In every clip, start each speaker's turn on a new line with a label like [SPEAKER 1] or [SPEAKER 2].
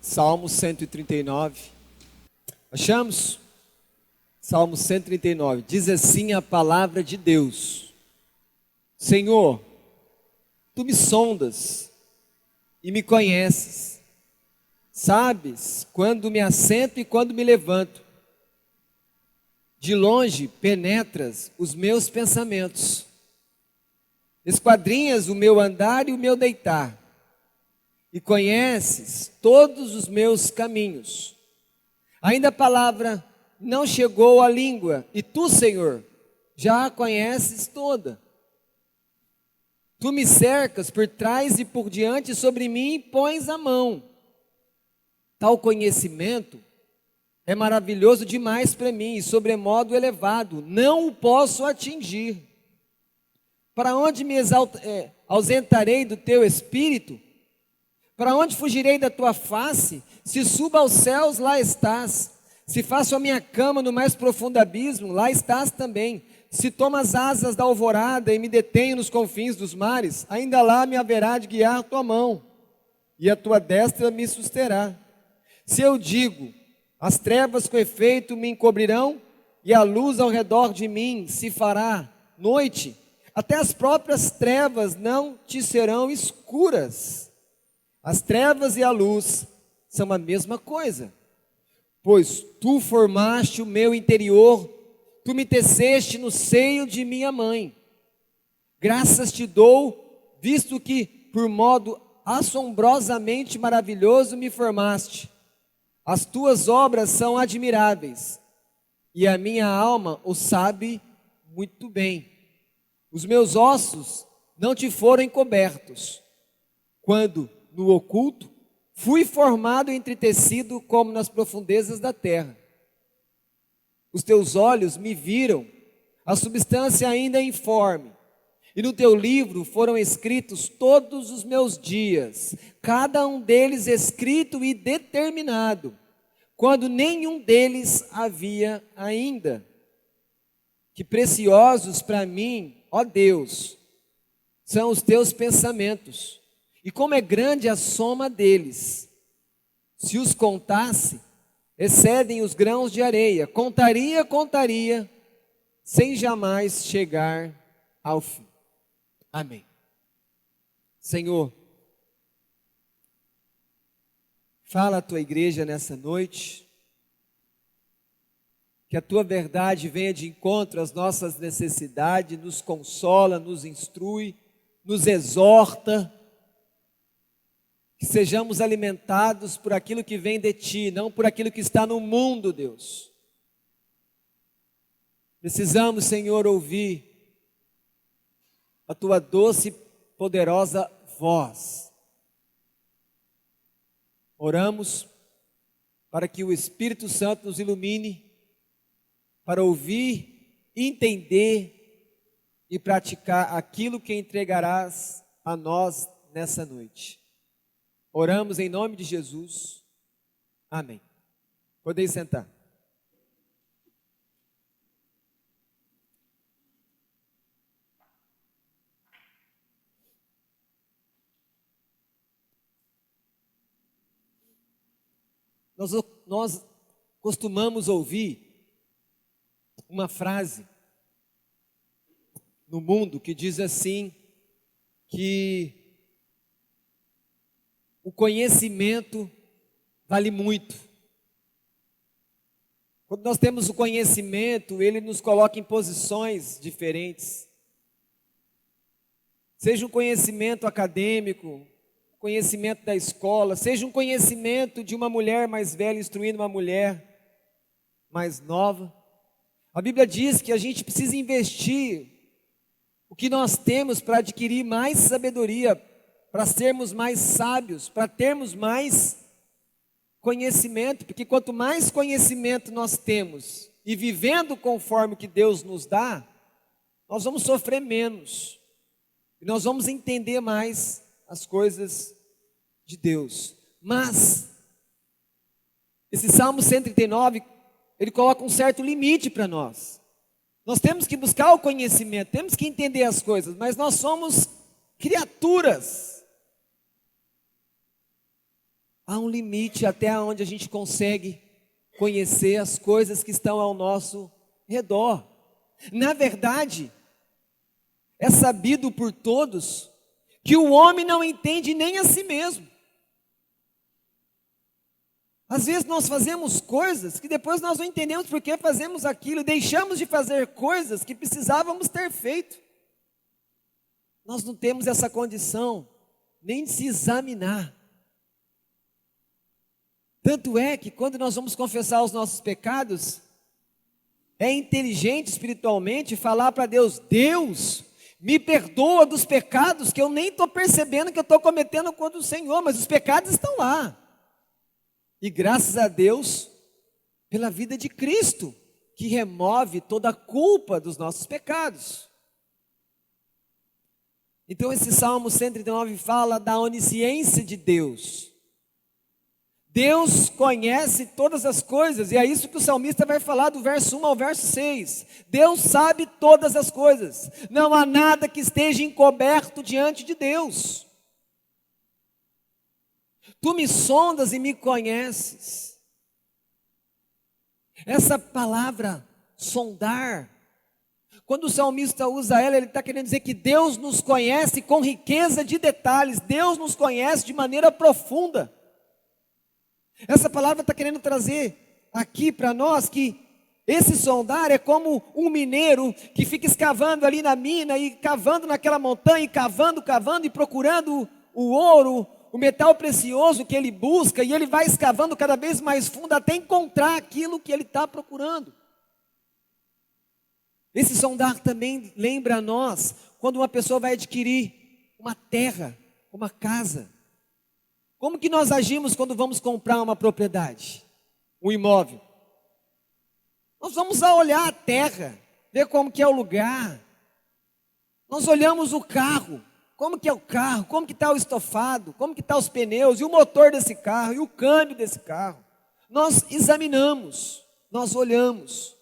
[SPEAKER 1] Salmo 139. Achamos? Salmo 139. Diz assim a palavra de Deus: Senhor, tu me sondas e me conheces. Sabes quando me assento e quando me levanto. De longe penetras os meus pensamentos. Esquadrinhas o meu andar e o meu deitar. E conheces todos os meus caminhos. Ainda a palavra não chegou à língua, e tu, Senhor, já a conheces toda. Tu me cercas por trás e por diante, sobre mim e pões a mão. Tal conhecimento é maravilhoso demais para mim, e sobremodo elevado, não o posso atingir. Para onde me ausentarei do teu espírito? Para onde fugirei da tua face? Se subo aos céus, lá estás. Se faço a minha cama no mais profundo abismo, lá estás também. Se tomo as asas da alvorada e me detenho nos confins dos mares, ainda lá me haverá de guiar tua mão, e a tua destra me susterá. Se eu digo, as trevas com efeito me encobrirão, e a luz ao redor de mim se fará noite, até as próprias trevas não te serão escuras. As trevas e a luz são a mesma coisa, pois tu formaste o meu interior, tu me teceste no seio de minha mãe. Graças te dou, visto que por modo assombrosamente maravilhoso me formaste. As tuas obras são admiráveis, e a minha alma o sabe muito bem. Os meus ossos não te foram encobertos, quando no oculto fui formado e entretecido como nas profundezas da terra. Os teus olhos me viram, a substância ainda informe, e no teu livro foram escritos todos os meus dias, cada um deles escrito e determinado, quando nenhum deles havia ainda. Que preciosos para mim, ó Deus, são os teus pensamentos, e como é grande a soma deles. Se os contasse, excedem os grãos de areia. Contaria, sem jamais chegar ao fim. Amém. Senhor, fala à tua igreja nessa noite, que a tua verdade venha de encontro às nossas necessidades, nos consola, nos instrui, nos exorta, que sejamos alimentados por aquilo que vem de ti, não por aquilo que está no mundo, Deus. Precisamos, Senhor, ouvir a tua doce e poderosa voz. Oramos para que o Espírito Santo nos ilumine, para ouvir, entender e praticar aquilo que entregarás a nós nessa noite. Oramos em nome de Jesus. Amém. Podem sentar. Nós costumamos ouvir uma frase no mundo que diz assim, que o conhecimento vale muito. Quando nós temos o conhecimento, ele nos coloca em posições diferentes. Seja um conhecimento acadêmico, conhecimento da escola, seja um conhecimento de uma mulher mais velha instruindo uma mulher mais nova. A Bíblia diz que a gente precisa investir o que nós temos para adquirir mais sabedoria, para sermos mais sábios, para termos mais conhecimento, porque quanto mais conhecimento nós temos e vivendo conforme o que Deus nos dá, nós vamos sofrer menos e nós vamos entender mais as coisas de Deus. Mas esse Salmo 139, ele coloca um certo limite para nós. Nós temos que buscar o conhecimento, temos que entender as coisas, mas nós somos criaturas há um limite até onde a gente consegue conhecer as coisas que estão ao nosso redor. Na verdade, é sabido por todos que o homem não entende nem a si mesmo. Às vezes nós fazemos coisas que depois nós não entendemos por que fazemos aquilo e deixamos de fazer coisas que precisávamos ter feito. Nós não temos essa condição nem de se examinar. Tanto é que quando nós vamos confessar os nossos pecados, é inteligente espiritualmente falar para Deus: Deus, me perdoa dos pecados que eu nem estou percebendo que eu estou cometendo contra o Senhor, mas os pecados estão lá. E graças a Deus, pela vida de Cristo, que remove toda a culpa dos nossos pecados. Então esse Salmo 139 fala da onisciência de Deus. Deus conhece todas as coisas, e é isso que o salmista vai falar do verso 1 ao verso 6. Deus sabe todas as coisas, não há nada que esteja encoberto diante de Deus. Tu me sondas e me conheces. Essa palavra, sondar, quando o salmista usa ela, ele está querendo dizer que Deus nos conhece com riqueza de detalhes, Deus nos conhece de maneira profunda. Essa palavra está querendo trazer aqui para nós que esse sondar é como um mineiro que fica escavando ali na mina e cavando naquela montanha, e cavando e procurando o ouro, o metal precioso que ele busca, e ele vai escavando cada vez mais fundo até encontrar aquilo que ele está procurando. Esse sondar também lembra a nós quando uma pessoa vai adquirir uma terra, uma casa. Como que nós agimos quando vamos comprar uma propriedade, um imóvel? Nós vamos olhar a terra, ver como que é o lugar. Nós olhamos o carro, como que é o carro, como que está o estofado, como que estão os pneus, e o motor desse carro, e o câmbio desse carro. Nós examinamos, nós olhamos.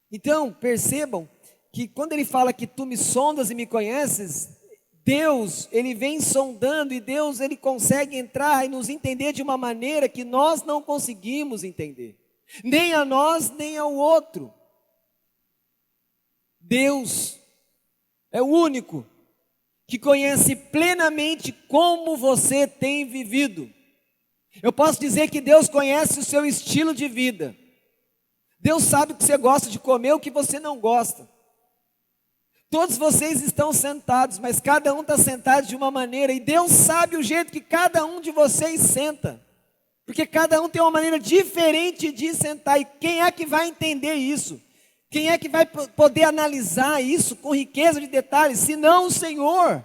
[SPEAKER 1] Então, percebam que quando ele fala que tu me sondas e me conheces, Deus, ele vem sondando, e Deus, ele consegue entrar e nos entender de uma maneira que nós não conseguimos entender. Nem a nós, nem ao outro. Deus é o único que conhece plenamente como você tem vivido. Eu posso dizer que Deus conhece o seu estilo de vida. Deus sabe o que você gosta de comer, o que você não gosta. Todos vocês estão sentados, mas cada um está sentado de uma maneira, e Deus sabe o jeito que cada um de vocês senta, porque cada um tem uma maneira diferente de sentar, e quem é que vai entender isso? Quem é que vai poder analisar isso com riqueza de detalhes, se não o Senhor?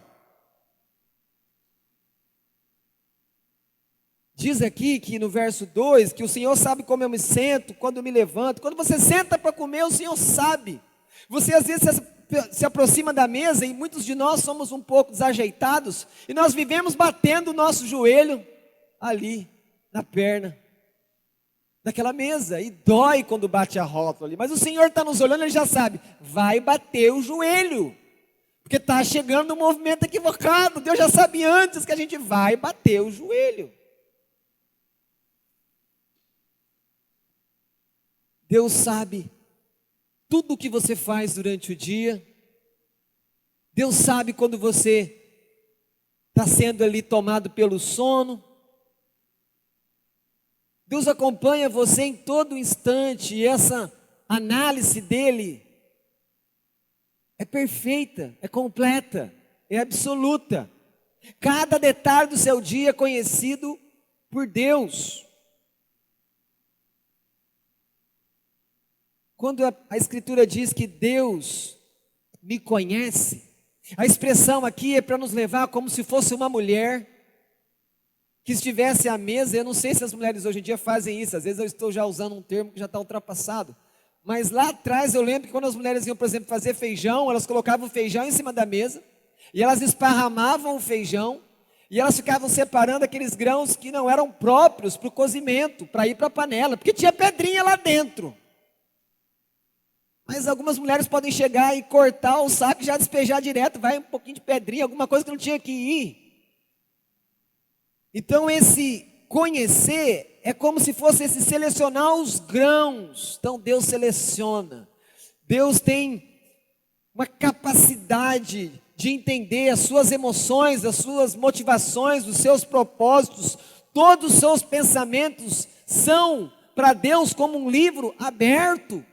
[SPEAKER 1] Diz aqui que no verso 2, que o Senhor sabe como eu me sento, quando eu me levanto. Quando você senta para comer, o Senhor sabe. Você às vezes se aproxima da mesa, e muitos de nós somos um pouco desajeitados, e nós vivemos batendo o nosso joelho ali, na perna daquela mesa, e dói quando bate a rótula ali, mas o Senhor está nos olhando, ele já sabe, vai bater o joelho, porque está chegando um movimento equivocado. Deus já sabe antes que a gente vai bater o joelho. Deus sabe tudo o que você faz durante o dia. Deus sabe quando você está sendo ali tomado pelo sono. Deus acompanha você em todo instante, e essa análise dele é perfeita, é completa, é absoluta. Cada detalhe do seu dia é conhecido por Deus. Quando a Escritura diz que Deus me conhece, a expressão aqui é para nos levar como se fosse uma mulher que estivesse à mesa. Eu não sei se as mulheres hoje em dia fazem isso, às vezes eu estou já usando um termo que já está ultrapassado, mas lá atrás eu lembro que quando as mulheres iam, por exemplo, fazer feijão, elas colocavam o feijão em cima da mesa, e elas esparramavam o feijão, e elas ficavam separando aqueles grãos que não eram próprios para o cozimento, para ir para a panela, porque tinha pedrinha lá dentro. Mas algumas mulheres podem chegar e cortar o saco e já despejar direto, vai um pouquinho de pedrinha, alguma coisa que não tinha que ir. Então esse conhecer é como se fosse esse selecionar os grãos. Então Deus seleciona. Deus tem uma capacidade de entender as suas emoções, as suas motivações, os seus propósitos. Todos os seus pensamentos são para Deus como um livro aberto.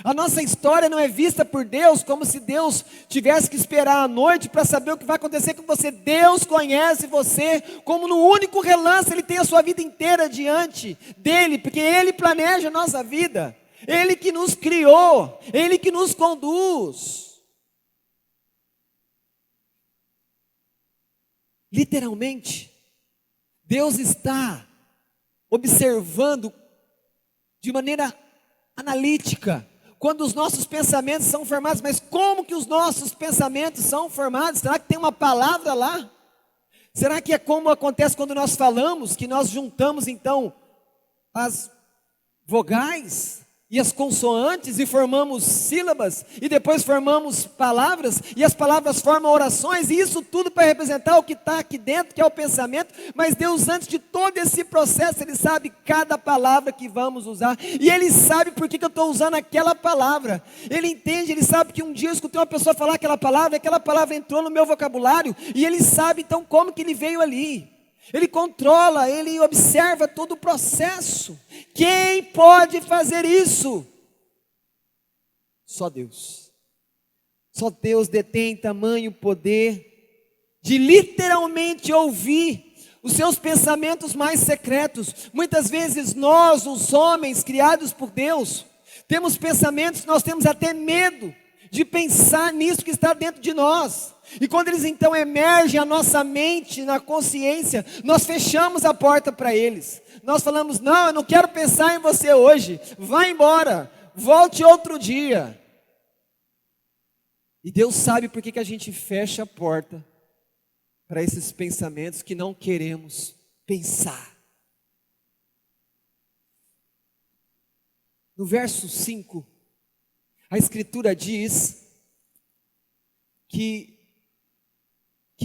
[SPEAKER 1] A nossa história não é vista por Deus como se Deus tivesse que esperar a noite para saber o que vai acontecer com você. Deus conhece você como no único relance, Ele tem a sua vida inteira diante dEle, porque Ele planeja a nossa vida, Ele que nos criou, Ele que nos conduz. Literalmente, Deus está observando de maneira analítica quando os nossos pensamentos são formados. Mas como que os nossos pensamentos são formados? Será que tem uma palavra lá? Será que é como acontece quando nós falamos, que nós juntamos então as vogais e as consoantes e formamos sílabas, e depois formamos palavras, e as palavras formam orações, e isso tudo para representar o que está aqui dentro, que é o pensamento. Mas Deus, antes de todo esse processo, Ele sabe cada palavra que vamos usar, e Ele sabe por que eu estou usando aquela palavra. Ele entende, Ele sabe que um dia eu escutei uma pessoa falar aquela palavra entrou no meu vocabulário, e Ele sabe então como que Ele veio ali. Ele controla, Ele observa todo o processo. Quem pode fazer isso? Só Deus. Só Deus detém tamanho poder de literalmente ouvir os seus pensamentos mais secretos. Muitas vezes nós, os homens criados por Deus, temos pensamentos, nós temos até medo de pensar nisso que está dentro de nós. E quando eles então emergem à nossa mente, na consciência, nós fechamos a porta para eles. Nós falamos: não, eu não quero pensar em você hoje, vá embora, volte outro dia. E Deus sabe por que a gente fecha a porta para esses pensamentos que não queremos pensar. No verso 5, a Escritura diz que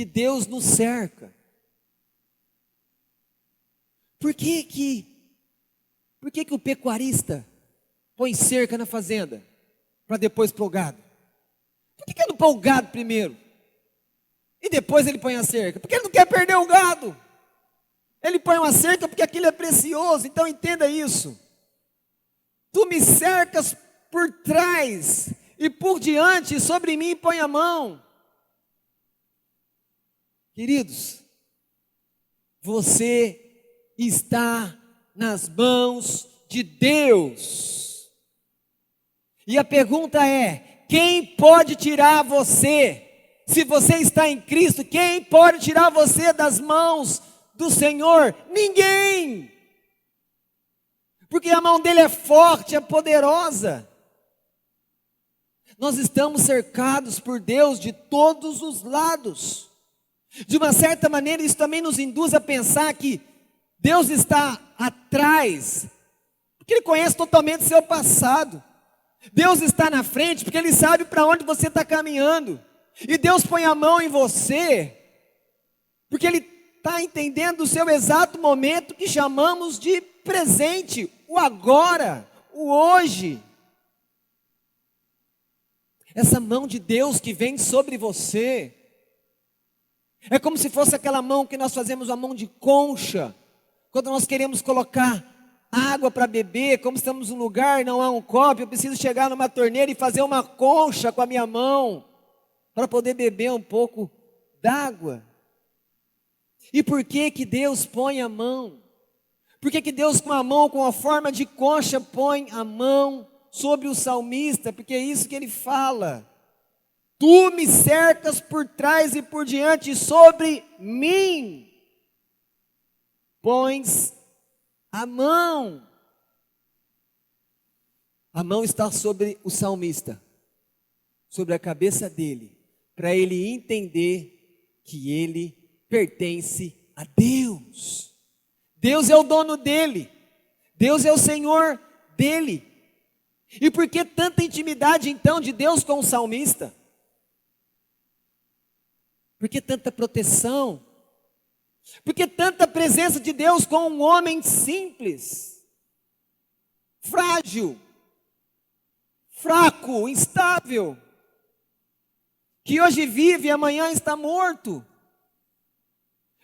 [SPEAKER 1] Deus nos cerca. Por que o pecuarista põe cerca na fazenda para depois pôr o gado? Por que ele não põe o gado primeiro e depois ele põe a cerca? Porque ele não quer perder o gado. Ele põe uma cerca porque aquilo é precioso. Então entenda isso. Tu me cercas por trás e por diante, e sobre mim põe a mão. Queridos, você está nas mãos de Deus. E a pergunta é: quem pode tirar você? Se você está em Cristo, quem pode tirar você das mãos do Senhor? Ninguém. Porque a mão dele é forte, é poderosa. Nós estamos cercados por Deus de todos os lados. De uma certa maneira, isso também nos induz a pensar que Deus está atrás, porque Ele conhece totalmente o seu passado. Deus está na frente, porque Ele sabe para onde você está caminhando. E Deus põe a mão em você, porque Ele está entendendo o seu exato momento, que chamamos de presente, o agora, o hoje. Essa mão de Deus que vem sobre você, é como se fosse aquela mão que nós fazemos, a mão de concha, quando nós queremos colocar água para beber, como estamos num lugar, não há um copo, eu preciso chegar numa torneira e fazer uma concha com a minha mão, para poder beber um pouco d'água. E por que Deus põe a mão? Por que Deus com a mão, com a forma de concha, põe a mão sobre o salmista? Porque é isso que ele fala. Tu me cercas por trás e por diante, e sobre mim pões a mão. A mão está sobre o salmista, sobre a cabeça dele, para ele entender que ele pertence a Deus. Deus é o dono dele, Deus é o Senhor dele. E por que tanta intimidade então de Deus com o salmista? Por que tanta proteção? Porque tanta presença de Deus com um homem simples, frágil, fraco, instável, que hoje vive e amanhã está morto.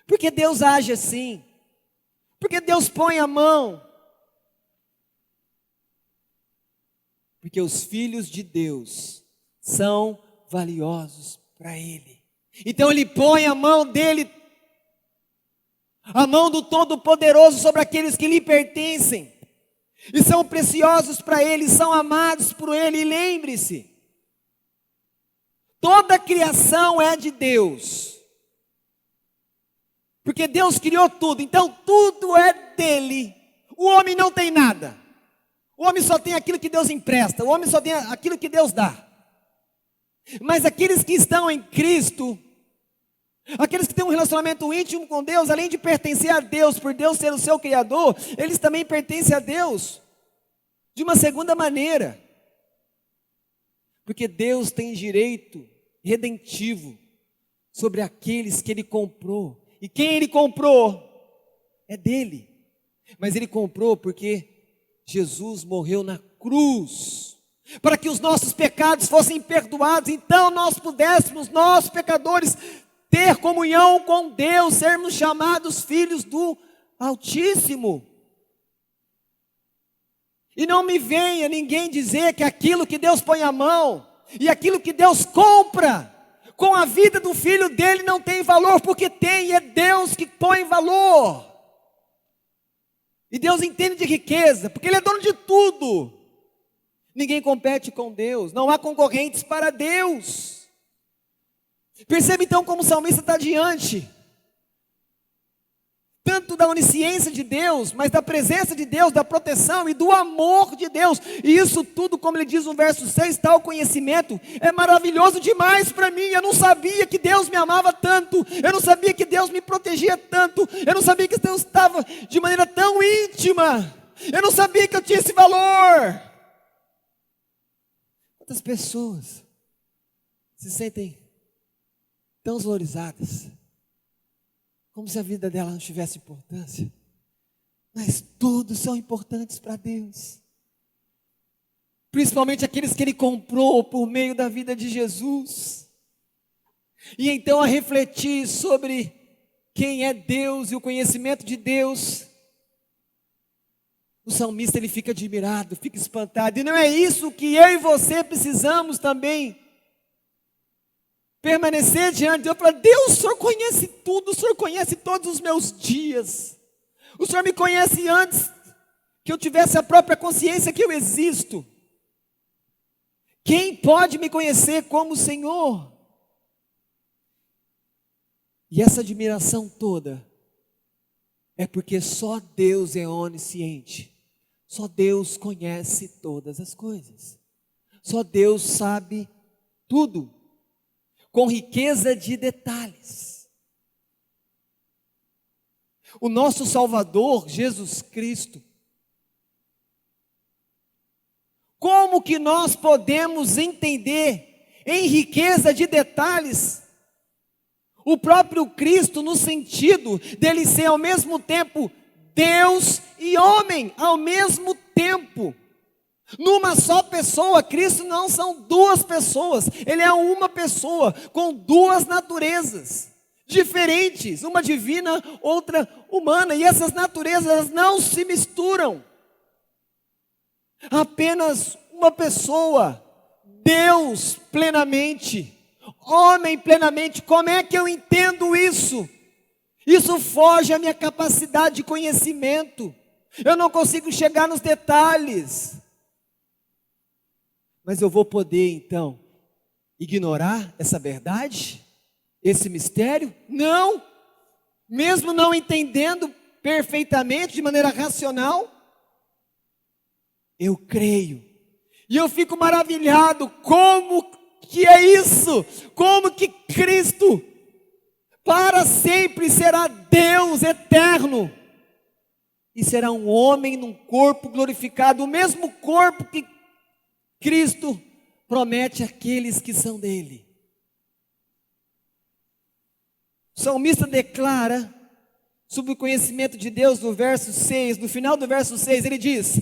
[SPEAKER 1] Porque Deus age assim. Porque Deus põe a mão. Porque os filhos de Deus são valiosos para Ele. Então Ele põe a mão dEle, a mão do Todo-Poderoso sobre aqueles que lhe pertencem. E são preciosos para Ele, são amados por Ele. E lembre-se, toda a criação é de Deus. Porque Deus criou tudo, então tudo é dele. O homem não tem nada. O homem só tem aquilo que Deus empresta. O homem só tem aquilo que Deus dá. Mas aqueles que estão em Cristo, aqueles que têm um relacionamento íntimo com Deus, além de pertencer a Deus, por Deus ser o seu Criador, eles também pertencem a Deus de uma segunda maneira. Porque Deus tem direito redentivo sobre aqueles que Ele comprou. E quem Ele comprou é dele. Mas Ele comprou porque Jesus morreu na cruz, para que os nossos pecados fossem perdoados. Então nós pudéssemos, nós pecadores, ter comunhão com Deus, sermos chamados filhos do Altíssimo. E não me venha ninguém dizer que aquilo que Deus põe a mão, e aquilo que Deus compra com a vida do filho dele não tem valor, porque tem, é Deus que põe valor. E Deus entende de riqueza, porque Ele é dono de tudo. Ninguém compete com Deus, não há concorrentes para Deus. Perceba então como o salmista está diante, tanto da onisciência de Deus, mas da presença de Deus, da proteção e do amor de Deus. E isso tudo, como ele diz no verso 6, tal conhecimento é maravilhoso demais para mim. Eu não sabia que Deus me amava tanto, eu não sabia que Deus me protegia tanto, eu não sabia que Deus estava de maneira tão íntima, eu não sabia que eu tinha esse valor. Quantas pessoas se sentem tão valorizadas, como se a vida dela não tivesse importância. Mas todos são importantes para Deus. Principalmente aqueles que Ele comprou por meio da vida de Jesus. E então, a refletir sobre quem é Deus e o conhecimento de Deus, o salmista ele fica admirado, fica espantado. E não é isso que eu e você precisamos também permanecer diante de Deus, falar: Deus, o Senhor conhece tudo, o Senhor conhece todos os meus dias, o Senhor me conhece antes que eu tivesse a própria consciência que eu existo. Quem pode me conhecer como o Senhor? E essa admiração toda é porque só Deus é onisciente, só Deus conhece todas as coisas, só Deus sabe tudo, com riqueza de detalhes. O nosso Salvador, Jesus Cristo, como que nós podemos entender em riqueza de detalhes o próprio Cristo, no sentido dele ser ao mesmo tempo Deus e homem, ao mesmo tempo? Numa só pessoa. Cristo não são duas pessoas, Ele é uma pessoa com duas naturezas diferentes, uma divina, outra humana, e essas naturezas não se misturam. Apenas uma pessoa, Deus plenamente, homem plenamente. Como é que eu entendo isso? Isso foge à minha capacidade de conhecimento, eu não consigo chegar nos detalhes. Mas eu vou poder então ignorar essa verdade, esse mistério? Não, mesmo não entendendo perfeitamente, de maneira racional, eu creio, e eu fico maravilhado. Como que é isso? Como que Cristo para sempre será Deus eterno, e será um homem num corpo glorificado, o mesmo corpo que Cristo promete àqueles que são dele. O salmista declara sobre o conhecimento de Deus no verso 6, no final do verso 6, ele diz: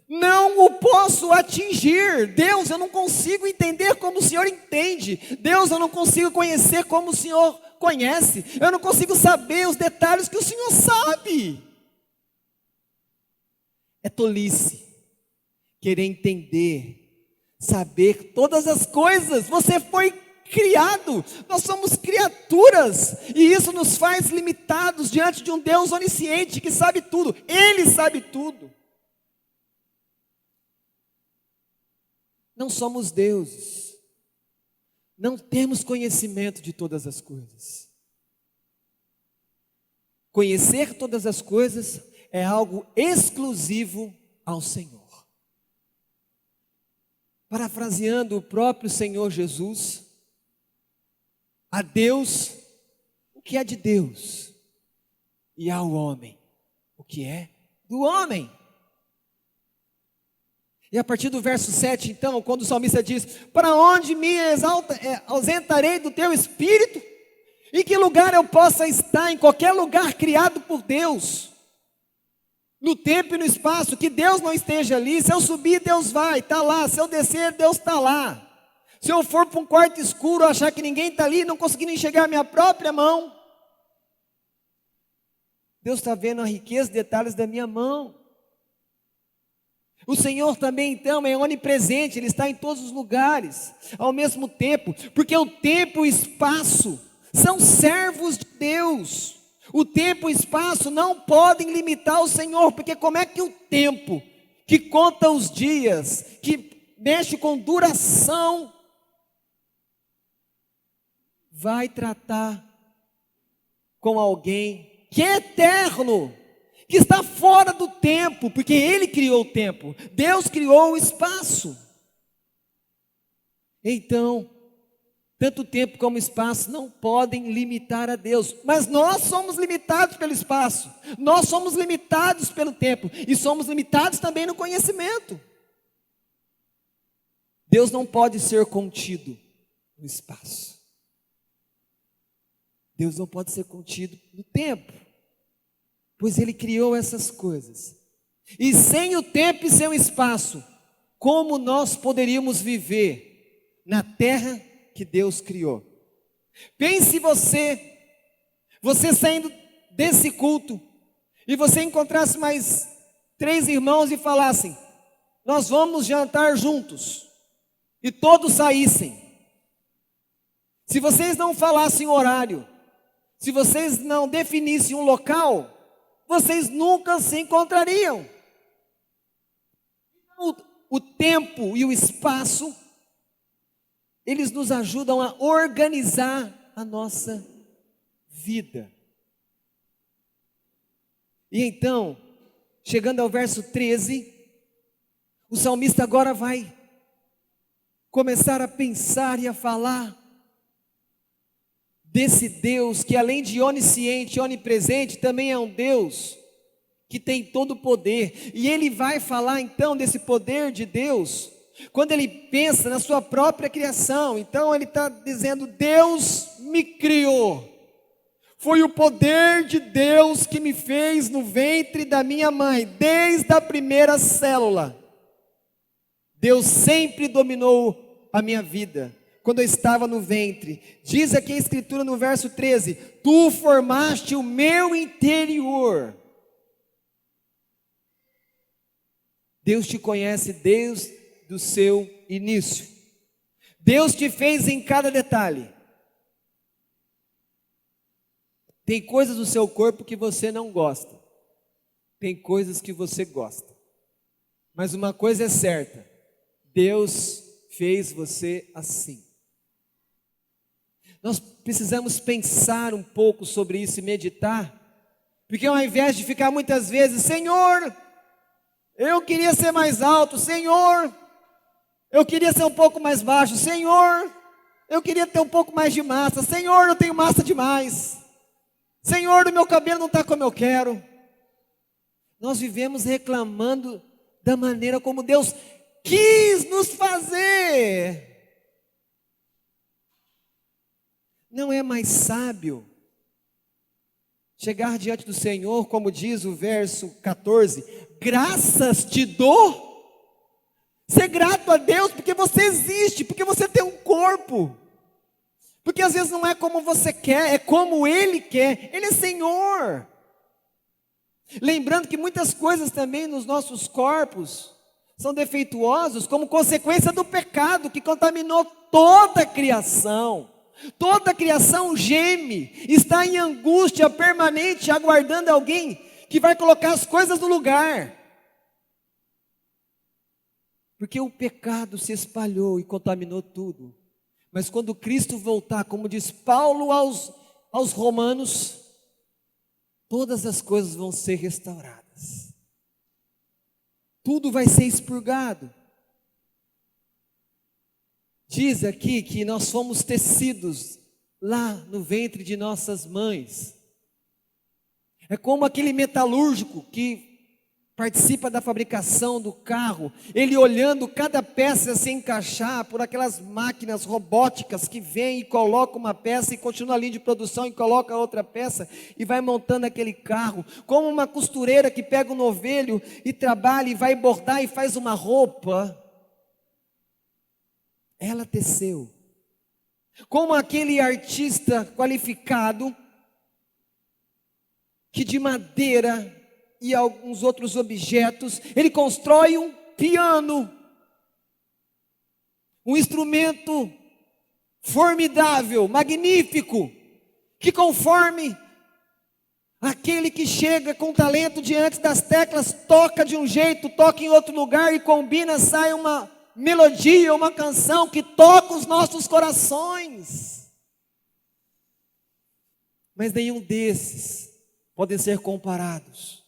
[SPEAKER 1] não o posso atingir. Deus, eu não consigo entender como o Senhor entende. Deus, eu não consigo conhecer como o Senhor conhece. Eu não consigo saber os detalhes que o Senhor sabe. É tolice querer entender, saber todas as coisas. Você foi criado, nós somos criaturas, e isso nos faz limitados diante de um Deus onisciente que sabe tudo. Ele sabe tudo. Não somos deuses, não temos conhecimento de todas as coisas. Conhecer todas as coisas é algo exclusivo ao Senhor. Parafraseando o próprio Senhor Jesus, a Deus o que é de Deus, e ao homem o que é do homem. E a partir do verso 7, então, quando o salmista diz: para onde me ausentarei do teu espírito? Em que lugar eu possa estar? Em qualquer lugar criado por Deus, no tempo e no espaço, que Deus não esteja ali. Se eu subir, Deus vai, está lá. Se eu descer, Deus está lá. Se eu for para um quarto escuro, achar que ninguém está ali, não conseguindo enxergar a minha própria mão, Deus está vendo a riqueza e detalhes da minha mão. O Senhor também então é onipresente, Ele está em todos os lugares, ao mesmo tempo, porque o tempo e o espaço são servos de Deus. O tempo e o espaço não podem limitar o Senhor, porque como é que o tempo, que conta os dias, que mexe com duração, vai tratar com alguém que é eterno, que está fora do tempo, porque Ele criou o tempo, Deus criou o espaço. Então, tanto o tempo como o espaço não podem limitar a Deus, mas nós somos limitados pelo espaço, nós somos limitados pelo tempo, e somos limitados também no conhecimento. Deus não pode ser contido no espaço, Deus não pode ser contido no tempo, pois Ele criou essas coisas. E sem o tempo e sem o espaço, como nós poderíamos viver na terra que Deus criou? Pense você saindo desse culto, e você encontrasse mais 3 irmãos e falassem: nós vamos jantar juntos, e todos saíssem. Se vocês não falassem horário, se vocês não definissem um local, vocês nunca se encontrariam. O tempo e o espaço, eles nos ajudam a organizar a nossa vida. E então, chegando ao verso 13, o salmista agora vai começar a pensar e a falar desse Deus que, além de onisciente, onipresente, também é um Deus que tem todo o poder. E ele vai falar então desse poder de Deus quando ele pensa na sua própria criação. Então ele está dizendo: Deus me criou, foi o poder de Deus que me fez no ventre da minha mãe, desde a primeira célula. Deus sempre dominou a minha vida quando eu estava no ventre. Diz aqui a Escritura no verso 13: tu formaste o meu interior. Deus te conhece desde o seu início. Deus te fez em cada detalhe. Tem coisas do seu corpo que você não gosta, tem coisas que você gosta, mas uma coisa é certa: Deus fez você assim. Nós precisamos pensar um pouco sobre isso e meditar, porque ao invés de ficar muitas vezes: Senhor, eu queria ser mais alto, Senhor, eu queria ser um pouco mais baixo, Senhor, eu queria ter um pouco mais de massa, Senhor, eu tenho massa demais, Senhor, o meu cabelo não está como eu quero. Nós vivemos reclamando da maneira como Deus quis nos fazer. Não é mais sábio chegar diante do Senhor, como diz o verso 14, graças te dou. Ser grato a Deus porque você existe, porque você tem um corpo. Porque às vezes não é como você quer, é como Ele quer. Ele é Senhor. Lembrando que muitas coisas também nos nossos corpos são defeituosos como consequência do pecado que contaminou toda a criação. Toda a criação geme, está em angústia permanente, aguardando alguém que vai colocar as coisas no lugar. Porque o pecado se espalhou e contaminou tudo. Mas quando Cristo voltar, como diz Paulo aos Romanos, todas as coisas vão ser restauradas. Tudo vai ser expurgado. Diz aqui que nós fomos tecidos lá no ventre de nossas mães. É como aquele metalúrgico que participa da fabricação do carro, ele olhando cada peça se encaixar por aquelas máquinas robóticas que vêm e colocam uma peça e continua a linha de produção e coloca outra peça e vai montando aquele carro, como uma costureira que pega um novelho e trabalha e vai bordar e faz uma roupa. Ela teceu. Como aquele artista qualificado que de madeira e alguns outros objetos, ele constrói um piano, um instrumento formidável, magnífico, que conforme aquele que chega com talento diante das teclas, toca de um jeito, toca em outro lugar e combina, sai uma melodia, uma canção que toca os nossos corações. Mas nenhum desses podem ser comparados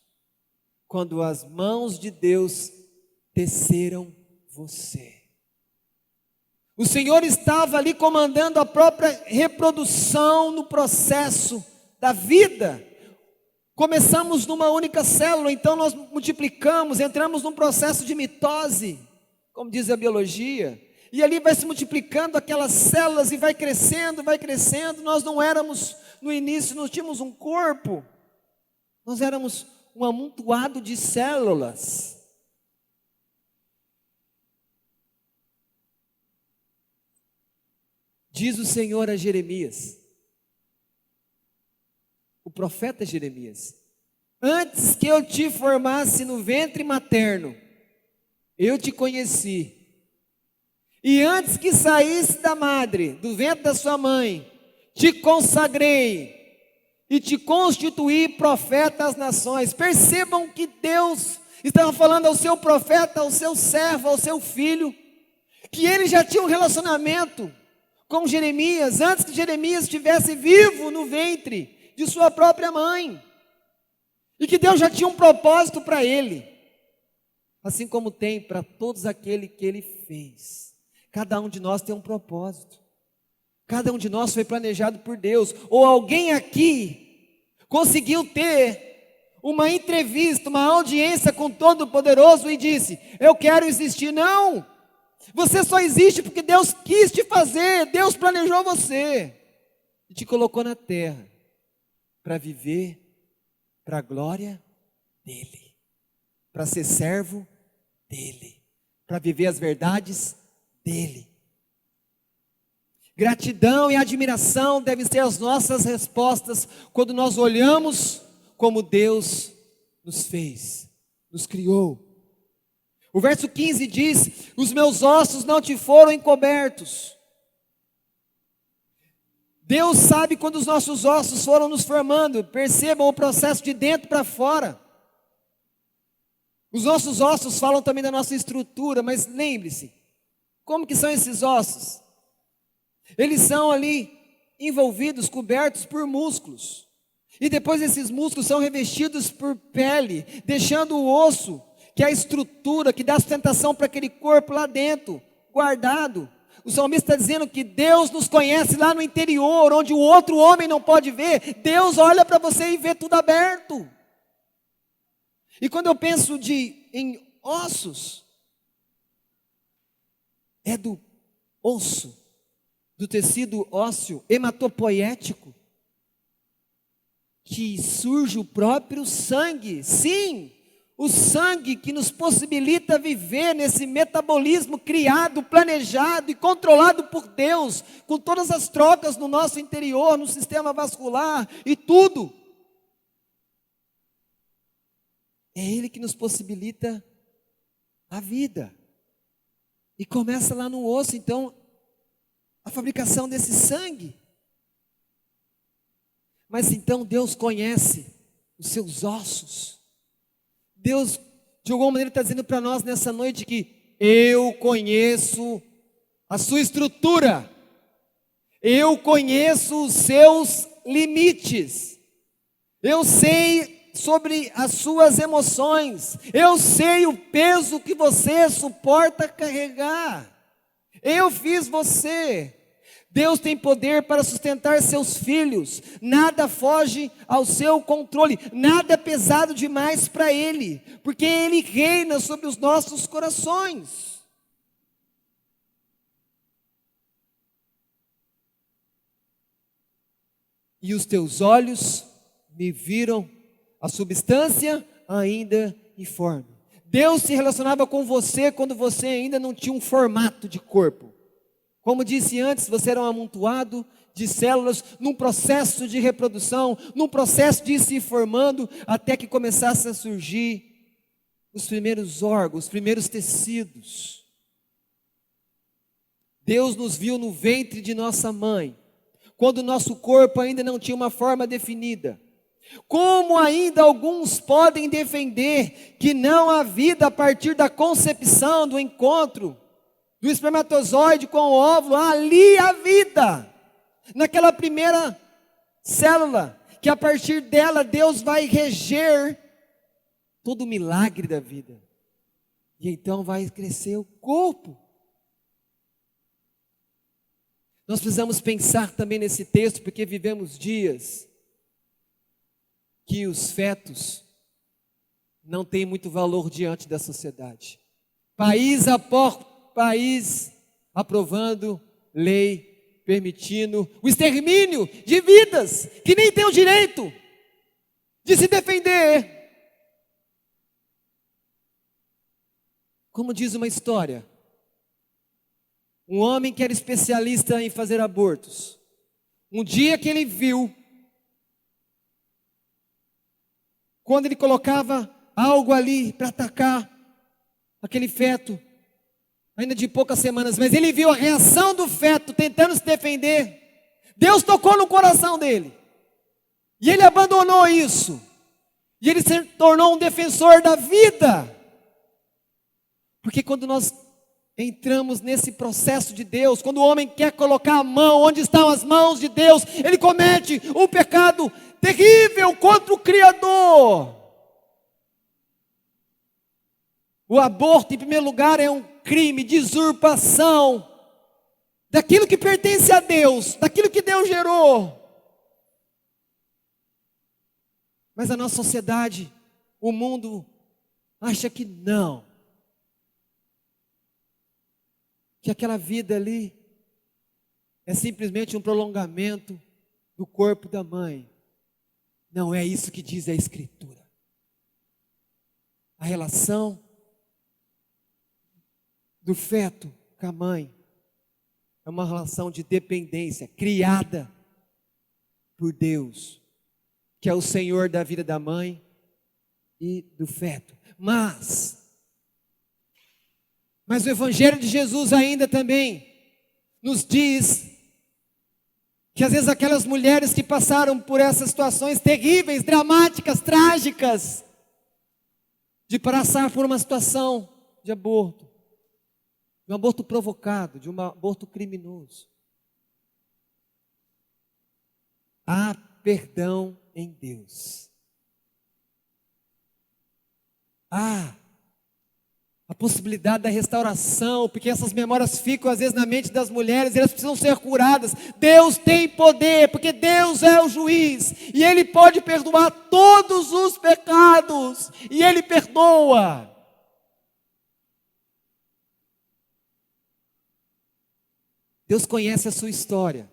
[SPEAKER 1] quando as mãos de Deus teceram você. O Senhor estava ali comandando a própria reprodução no processo da vida. Começamos numa única célula, então nós multiplicamos, entramos num processo de mitose, como diz a biologia, e ali vai se multiplicando aquelas células e vai crescendo, nós não éramos, no início, nós tínhamos um corpo, nós éramos um amontoado de células. Diz o Senhor a Jeremias, o profeta Jeremias: antes que eu te formasse no ventre materno, eu te conheci. E antes que saísse da madre, do ventre da sua mãe, te consagrei e te constituí profeta às nações. Percebam que Deus estava falando ao seu profeta, ao seu servo, ao seu filho, que ele já tinha um relacionamento com Jeremias, antes que Jeremias estivesse vivo no ventre de sua própria mãe, e que Deus já tinha um propósito para ele, assim como tem para todos aqueles que ele fez. Cada um de nós tem um propósito. Cada um de nós foi planejado por Deus. Ou alguém aqui conseguiu ter uma entrevista, uma audiência com Todo-Poderoso e disse: eu quero existir. Não, você só existe porque Deus quis te fazer. Deus planejou você e te colocou na terra para viver para a glória dEle, para ser servo dEle, para viver as verdades dEle. Gratidão e admiração devem ser as nossas respostas quando nós olhamos como Deus nos fez, nos criou. O verso 15 diz: os meus ossos não te foram encobertos. Deus sabe quando os nossos ossos foram nos formando. Percebam o processo de dentro para fora. Os nossos ossos falam também da nossa estrutura, mas lembre-se, como que são esses ossos? Eles são ali envolvidos, cobertos por músculos. E depois esses músculos são revestidos por pele, deixando o osso, que é a estrutura, que dá sustentação para aquele corpo lá dentro, guardado. O salmista está dizendo que Deus nos conhece lá no interior, onde o outro homem não pode ver. Deus olha para você e vê tudo aberto. E quando eu penso em ossos, é do osso, do tecido ósseo hematopoético, que surge o próprio sangue. Sim, o sangue que nos possibilita viver nesse metabolismo criado, planejado e controlado por Deus, com todas as trocas no nosso interior, no sistema vascular e tudo. É Ele que nos possibilita a vida. E começa lá no osso, então, a fabricação desse sangue. Mas então Deus conhece os seus ossos. Deus, de alguma maneira, está dizendo para nós nessa noite que eu conheço a sua estrutura. Eu conheço os seus limites. Eu sei sobre as suas emoções. Eu sei o peso que você suporta carregar. Eu fiz você. Deus tem poder para sustentar seus filhos. Nada foge ao seu controle. Nada é pesado demais para Ele. Porque Ele reina sobre os nossos corações. E os teus olhos me viram a substância ainda informe. Deus se relacionava com você quando você ainda não tinha um formato de corpo. Como disse antes, você era um amontoado de células num processo de reprodução, num processo de ir se formando, até que começasse a surgir os primeiros órgãos, os primeiros tecidos. Deus nos viu no ventre de nossa mãe, quando o nosso corpo ainda não tinha uma forma definida. Como ainda alguns podem defender que não há vida a partir da concepção, do encontro do espermatozoide com o óvulo, ali há vida, naquela primeira célula, que a partir dela Deus vai reger todo o milagre da vida, e então vai crescer o corpo. Nós precisamos pensar também nesse texto, porque vivemos dias que os fetos não têm muito valor diante da sociedade. País após país aprovando lei, permitindo o extermínio de vidas que nem têm o direito de se defender. Como diz uma história, um homem que era especialista em fazer abortos, um dia que ele viu, quando ele colocava algo ali para atacar aquele feto, ainda de poucas semanas, mas ele viu a reação do feto tentando se defender. Deus tocou no coração dele, e ele abandonou isso, e ele se tornou um defensor da vida. Porque quando nós entramos nesse processo de Deus, quando o homem quer colocar a mão onde estão as mãos de Deus, ele comete um pecado terrível contra o Criador. O aborto, em primeiro lugar, é um crime de usurpação daquilo que pertence a Deus, daquilo que Deus gerou. Mas a nossa sociedade, o mundo, acha que não, que aquela vida ali é simplesmente um prolongamento do corpo da mãe. Não é isso que diz a Escritura. A relação do feto com a mãe é uma relação de dependência criada por Deus, que é o Senhor da vida da mãe e do feto. Mas o Evangelho de Jesus ainda também nos diz que às vezes aquelas mulheres que passaram por essas situações terríveis, dramáticas, trágicas, de passar por uma situação de aborto, de um aborto provocado, de um aborto criminoso, há perdão em Deus. Há a possibilidade da restauração, porque essas memórias ficam às vezes na mente das mulheres, e elas precisam ser curadas. Deus tem poder, porque Deus é o juiz, e Ele pode perdoar todos os pecados, e Ele perdoa. Deus conhece a sua história.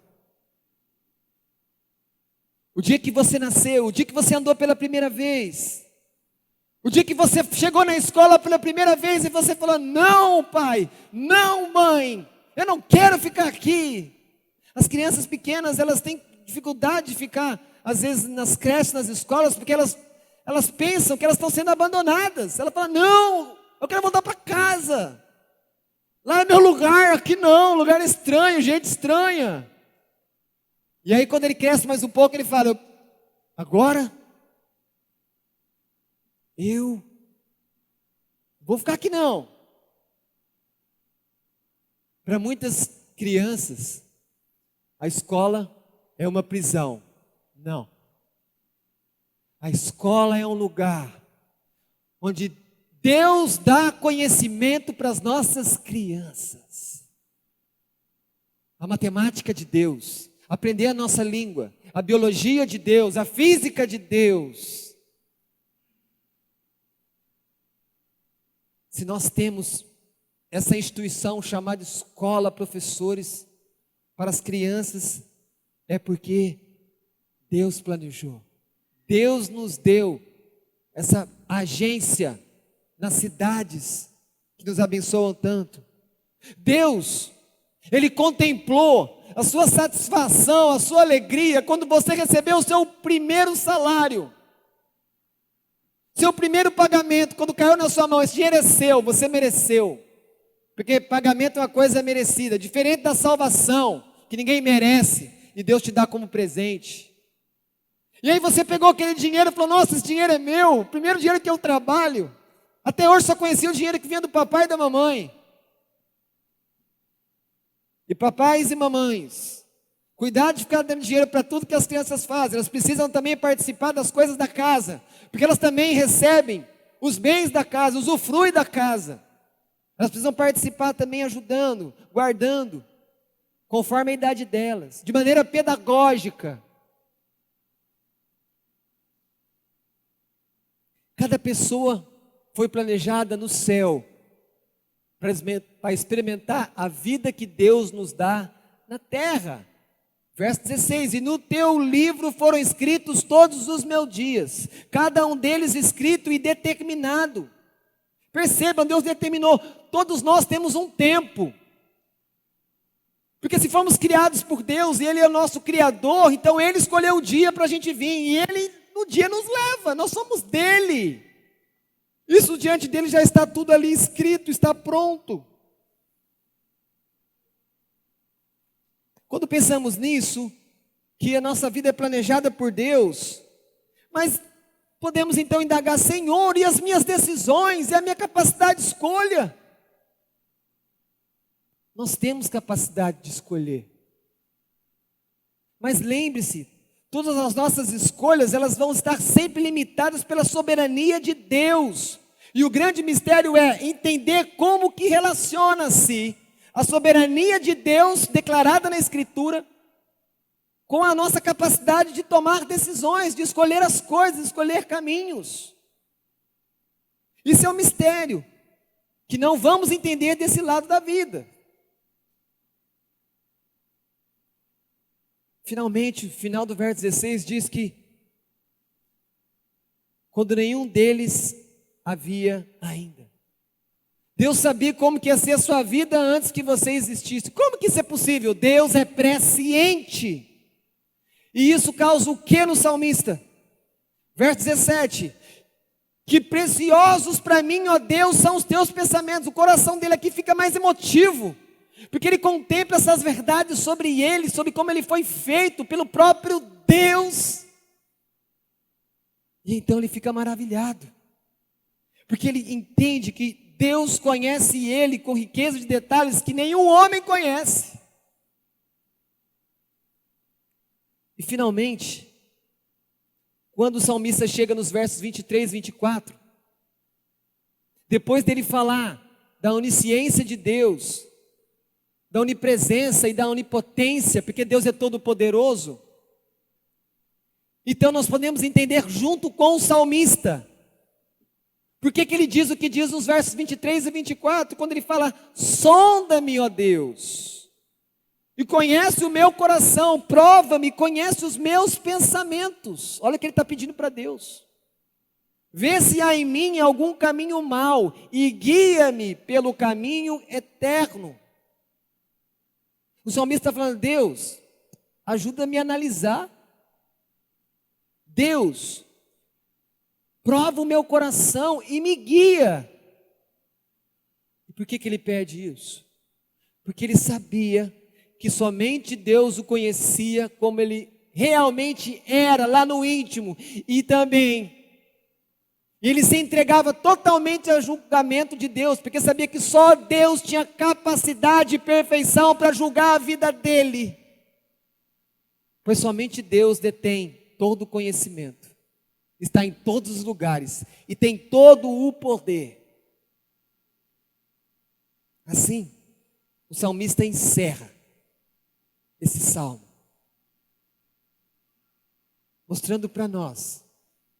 [SPEAKER 1] O dia que você nasceu, o dia que você andou pela primeira vez, o dia que você chegou na escola pela primeira vez e você falou: não, pai, não, mãe, eu não quero ficar aqui. As crianças pequenas, elas têm dificuldade de ficar, às vezes, nas creches, nas escolas, porque elas pensam que elas estão sendo abandonadas. Ela fala: não, eu quero voltar para casa. Lá é meu lugar, aqui não, lugar estranho, gente estranha. E aí quando ele cresce mais um pouco, ele fala: agora eu vou ficar aqui não. Para muitas crianças, a escola é uma prisão. Não. A escola é um lugar onde Deus dá conhecimento para as nossas crianças. A matemática de Deus, aprender a nossa língua, a biologia de Deus, a física de Deus. Se nós temos essa instituição chamada escola, professores, para as crianças, é porque Deus planejou. Deus nos deu essa agência nas cidades que nos abençoam tanto. Deus, Ele contemplou a sua satisfação, a sua alegria, quando você recebeu o seu primeiro salário, seu primeiro pagamento, quando caiu na sua mão. Esse dinheiro é seu, você mereceu, porque pagamento é uma coisa merecida, diferente da salvação, que ninguém merece, e Deus te dá como presente. E aí você pegou aquele dinheiro e falou: nossa, esse dinheiro é meu, o primeiro dinheiro que eu trabalho. Até hoje só conhecia o dinheiro que vinha do papai e da mamãe. E papais e mamães, cuidado de ficar dando dinheiro para tudo que as crianças fazem. Elas precisam também participar das coisas da casa, porque elas também recebem os bens da casa, usufruem da casa. Elas precisam participar também ajudando, guardando, conforme a idade delas, de maneira pedagógica. Cada pessoa foi planejada no céu para experimentar a vida que Deus nos dá na terra. Verso 16: e no teu livro foram escritos todos os meus dias, cada um deles escrito e determinado. Percebam, Deus determinou. Todos nós temos um tempo, porque se fomos criados por Deus e Ele é o nosso Criador, então Ele escolheu o dia para a gente vir, e Ele no dia nos leva, nós somos dEle. Isso diante dEle já está tudo ali escrito, está pronto. Quando pensamos nisso, que a nossa vida é planejada por Deus, mas podemos então indagar: Senhor, e as minhas decisões, e a minha capacidade de escolha? Nós temos capacidade de escolher, mas lembre-se, todas as nossas escolhas, elas vão estar sempre limitadas pela soberania de Deus. E o grande mistério é entender como que relaciona-se a soberania de Deus declarada na Escritura com a nossa capacidade de tomar decisões, de escolher as coisas, escolher caminhos. Isso é um mistério que não vamos entender desse lado da vida. Finalmente, o final do verso 16 diz que quando nenhum deles havia ainda. Deus sabia como que ia ser a sua vida antes que você existisse. Como que isso é possível? Deus é presciente. E isso causa o que no salmista? Verso 17: que preciosos para mim, ó Deus, são os teus pensamentos. O coração dele aqui fica mais emotivo, porque ele contempla essas verdades sobre ele, sobre como ele foi feito pelo próprio Deus. E então ele fica maravilhado, porque ele entende que Deus conhece ele com riqueza de detalhes que nenhum homem conhece. E finalmente, quando o salmista chega nos versos 23 e 24, depois dele falar da onisciência de Deus, da onipresença e da onipotência, porque Deus é todo poderoso, então nós podemos entender junto com o salmista por que ele diz o que diz nos versos 23 e 24, quando ele fala: sonda-me, ó Deus, e conhece o meu coração, prova-me, conhece os meus pensamentos. Olha o que ele está pedindo para Deus. Vê se há em mim algum caminho mau e guia-me pelo caminho eterno. O salmista está falando: Deus, ajuda-me a analisar. Deus, prova o meu coração e me guia. E por que ele pede isso? Porque ele sabia que somente Deus o conhecia como ele realmente era lá no íntimo. E também ele se entregava totalmente ao julgamento de Deus, porque sabia que só Deus tinha capacidade e perfeição para julgar a vida dele. Pois somente Deus detém todo o conhecimento, está em todos os lugares e tem todo o poder. Assim, o salmista encerra esse salmo, mostrando para nós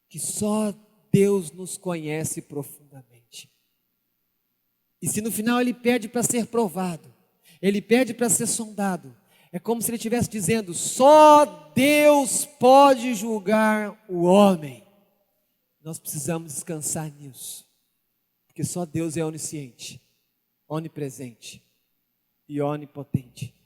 [SPEAKER 1] que só Deus nos conhece profundamente. E se no final ele pede para ser provado, ele pede para ser sondado, é como se ele estivesse dizendo: só Deus pode julgar o homem. Nós precisamos descansar nisso, porque só Deus é onisciente, onipresente e onipotente.